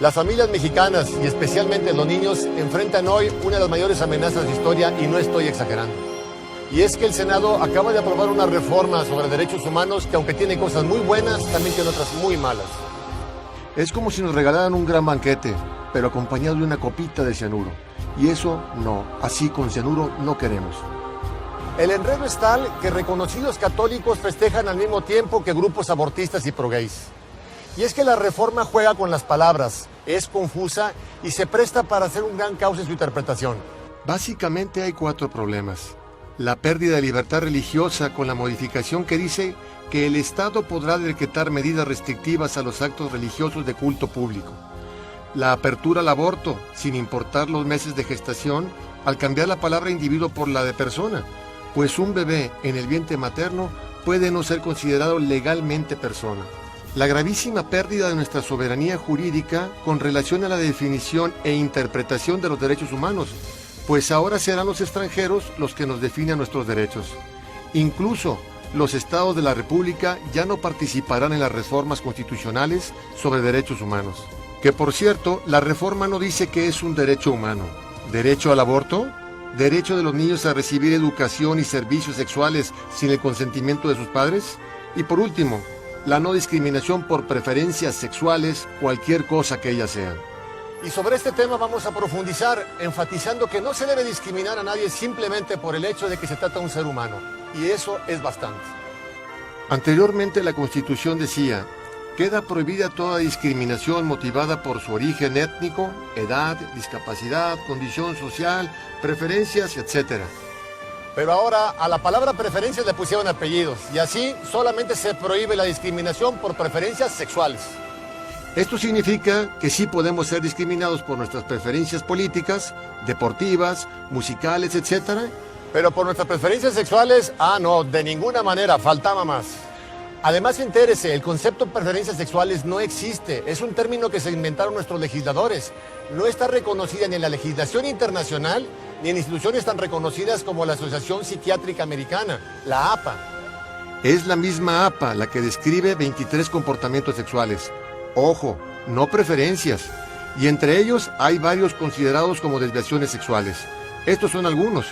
Las familias mexicanas y especialmente los niños enfrentan hoy una de las mayores amenazas de historia y no estoy exagerando. Y es que el Senado acaba de aprobar una reforma sobre derechos humanos que aunque tiene cosas muy buenas, también tiene otras muy malas. Es como si nos regalaran un gran banquete, pero acompañado de una copita de cianuro. Y eso no, así con cianuro no queremos. El enredo es tal que reconocidos católicos festejan al mismo tiempo que grupos abortistas y pro-gays. Y es que la reforma juega con las palabras, es confusa y se presta para hacer un gran caos en su interpretación. Básicamente hay 4 problemas. La pérdida de libertad religiosa con la modificación que dice que el Estado podrá decretar medidas restrictivas a los actos religiosos de culto público. La apertura al aborto, sin importar los meses de gestación, al cambiar la palabra individuo por la de persona, pues un bebé en el vientre materno puede no ser considerado legalmente persona. La gravísima pérdida de nuestra soberanía jurídica con relación a la definición e interpretación de los derechos humanos, pues ahora serán los extranjeros los que nos definan nuestros derechos. Incluso los estados de la República ya no participarán en las reformas constitucionales sobre derechos humanos. Que por cierto, la reforma no dice que es un derecho humano. ¿Derecho al aborto? ¿Derecho de los niños a recibir educación y servicios sexuales sin el consentimiento de sus padres? Y por último, la no discriminación por preferencias sexuales, cualquier cosa que ellas sean. Y sobre este tema vamos a profundizar, enfatizando que no se debe discriminar a nadie simplemente por el hecho de que se trata de un ser humano. Y eso es bastante. Anteriormente la Constitución decía: queda prohibida toda discriminación motivada por su origen étnico, edad, discapacidad, condición social, preferencias, etc. Pero ahora a la palabra preferencias le pusieron apellidos y así solamente se prohíbe la discriminación por preferencias sexuales. Esto significa que sí podemos ser discriminados por nuestras preferencias políticas, deportivas, musicales, etc. Pero por nuestras preferencias sexuales, no, de ninguna manera, faltaba más. Además, entérese, el concepto de preferencias sexuales no existe, es un término que se inventaron nuestros legisladores. No está reconocida ni en la legislación internacional ni en instituciones tan reconocidas como la Asociación Psiquiátrica Americana, la APA. Es la misma APA la que describe 23 comportamientos sexuales. Ojo, no preferencias. Y entre ellos hay varios considerados como desviaciones sexuales. Estos son algunos: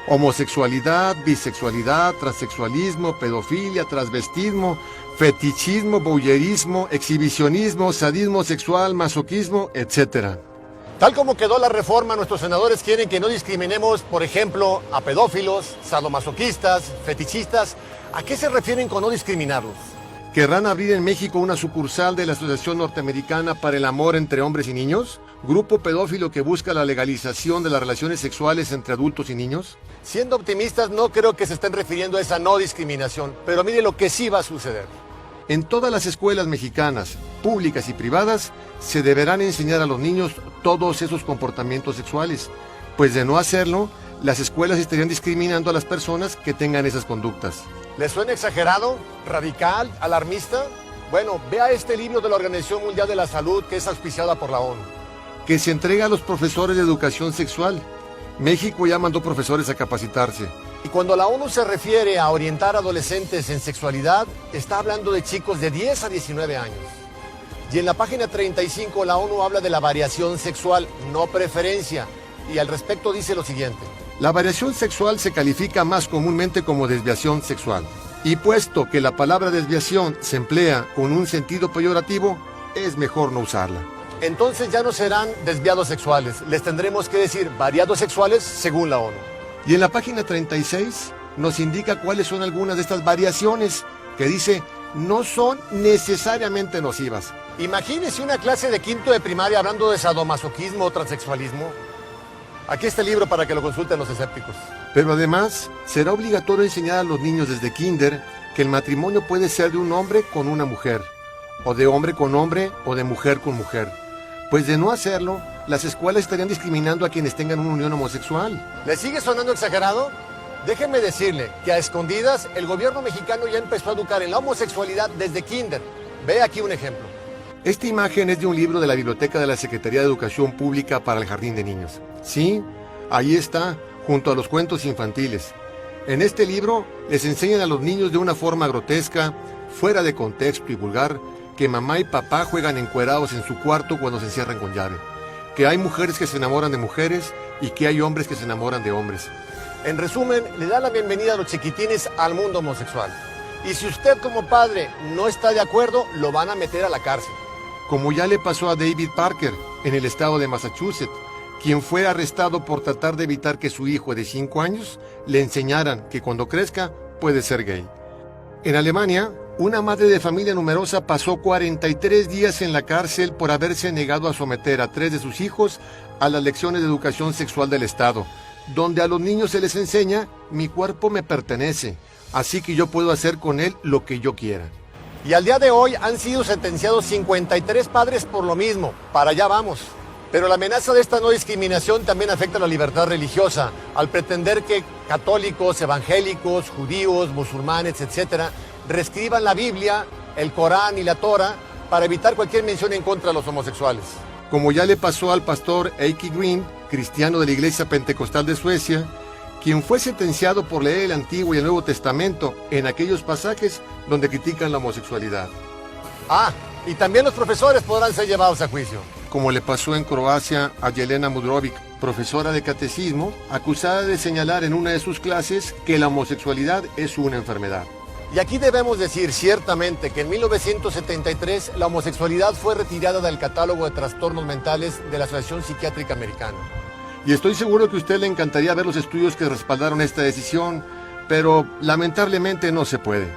homosexualidad, bisexualidad, transexualismo, pedofilia, transvestismo, fetichismo, voyeurismo, exhibicionismo, sadismo sexual, masoquismo, etc. Tal como quedó la reforma, nuestros senadores quieren que no discriminemos, por ejemplo, a pedófilos, sadomasoquistas, fetichistas. ¿A qué se refieren con no discriminarlos? ¿Querrán abrir en México una sucursal de la Asociación Norteamericana para el Amor entre Hombres y Niños? ¿Grupo pedófilo que busca la legalización de las relaciones sexuales entre adultos y niños? Siendo optimistas, no creo que se estén refiriendo a esa no discriminación, pero mire lo que sí va a suceder. En todas las escuelas mexicanas, públicas y privadas, se deberán enseñar a los niños todos esos comportamientos sexuales, pues de no hacerlo, las escuelas estarían discriminando a las personas que tengan esas conductas. ¿Les suena exagerado, radical, alarmista? Bueno, vea este libro de la Organización Mundial de la Salud, que es auspiciada por la ONU. Que se entrega a los profesores de educación sexual. México ya mandó profesores a capacitarse. Y cuando la ONU se refiere a orientar a adolescentes en sexualidad, está hablando de chicos de 10 a 19 años. Y en la página 35 la ONU habla de la variación sexual, no preferencia. Y al respecto dice lo siguiente: la variación sexual se califica más comúnmente como desviación sexual. Y puesto que la palabra desviación se emplea con un sentido peyorativo, es mejor no usarla. Entonces ya no serán desviados sexuales, les tendremos que decir variados sexuales según la ONU. Y en la página 36 nos indica cuáles son algunas de estas variaciones, que dice no son necesariamente nocivas. Imagínese una clase de quinto de primaria hablando de sadomasoquismo o transexualismo. Aquí está el libro para que lo consulten los escépticos. Pero además, será obligatorio enseñar a los niños desde kinder que el matrimonio puede ser de un hombre con una mujer, o de hombre con hombre, o de mujer con mujer. Pues de no hacerlo, las escuelas estarían discriminando a quienes tengan una unión homosexual. ¿Le sigue sonando exagerado? Déjeme decirle que a escondidas el gobierno mexicano ya empezó a educar en la homosexualidad desde kinder. Ve aquí un ejemplo. Esta imagen es de un libro de la biblioteca de la Secretaría de Educación Pública para el Jardín de Niños. Sí, ahí está, junto a los cuentos infantiles. En este libro les enseñan a los niños de una forma grotesca, fuera de contexto y vulgar, que mamá y papá juegan encuerados en su cuarto cuando se encierran con llave, que hay mujeres que se enamoran de mujeres y que hay hombres que se enamoran de hombres. En resumen, le da la bienvenida a los chiquitines al mundo homosexual. Y si usted como padre no está de acuerdo, lo van a meter a la cárcel. Como ya le pasó a David Parker en el estado de Massachusetts, quien fue arrestado por tratar de evitar que su hijo de 5 años le enseñaran que cuando crezca puede ser gay. En Alemania, una madre de familia numerosa pasó 43 días en la cárcel por haberse negado a someter a 3 de sus hijos a las lecciones de educación sexual del Estado, donde a los niños se les enseña: mi cuerpo me pertenece, así que yo puedo hacer con él lo que yo quiera. Y al día de hoy han sido sentenciados 53 padres por lo mismo. Para allá vamos. Pero la amenaza de esta no discriminación también afecta la libertad religiosa, al pretender que católicos, evangélicos, judíos, musulmanes, etc., reescriban la Biblia, el Corán y la Torah para evitar cualquier mención en contra de los homosexuales. Como ya le pasó al pastor Heikki Green, cristiano de la Iglesia Pentecostal de Suecia, quien fue sentenciado por leer el Antiguo y el Nuevo Testamento en aquellos pasajes donde critican la homosexualidad. Y también los profesores podrán ser llevados a juicio. Como le pasó en Croacia a Jelena Mudrovic, profesora de catecismo, acusada de señalar en una de sus clases que la homosexualidad es una enfermedad. Y aquí debemos decir ciertamente que en 1973 la homosexualidad fue retirada del catálogo de trastornos mentales de la Asociación Psiquiátrica Americana. Y estoy seguro que a usted le encantaría ver los estudios que respaldaron esta decisión, pero lamentablemente no se puede,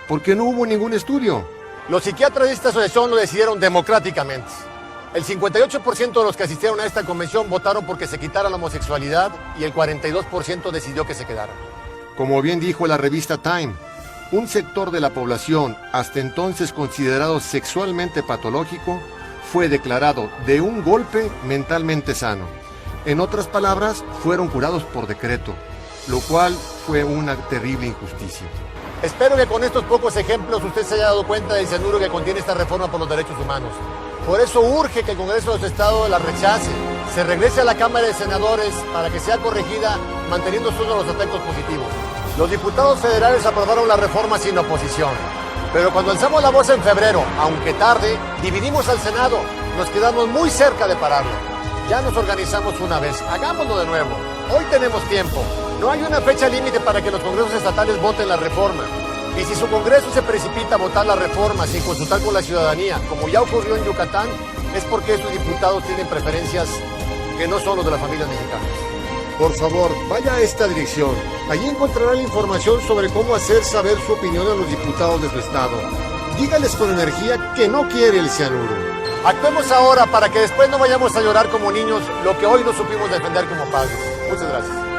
porque no hubo ningún estudio. Los psiquiatras de esta asociación lo decidieron democráticamente. El 58% de los que asistieron a esta convención votaron porque se quitara la homosexualidad y el 42% decidió que se quedara. Como bien dijo la revista Time, un sector de la población, hasta entonces considerado sexualmente patológico, fue declarado de un golpe mentalmente sano. En otras palabras, fueron curados por decreto, lo cual fue una terrible injusticia. Espero que con estos pocos ejemplos usted se haya dado cuenta del cianuro que contiene esta reforma por los derechos humanos. Por eso urge que el Congreso de los Estados la rechace, se regrese a la Cámara de Senadores para que sea corregida, manteniendo solo los aspectos positivos. Los diputados federales aprobaron la reforma sin oposición. Pero cuando alzamos la voz en febrero, aunque tarde, dividimos al Senado. Nos quedamos muy cerca de pararlo. Ya nos organizamos una vez, hagámoslo de nuevo. Hoy tenemos tiempo. No hay una fecha límite para que los congresos estatales voten la reforma. Y si su congreso se precipita a votar la reforma sin consultar con la ciudadanía, como ya ocurrió en Yucatán, es porque sus diputados tienen preferencias que no son los de las familias mexicanas. Por favor, vaya a esta dirección. Allí encontrará la información sobre cómo hacer saber su opinión a los diputados de su estado. Dígales con energía que no quiere el cianuro. Actuemos ahora para que después no vayamos a llorar como niños lo que hoy no supimos defender como padres. Muchas gracias.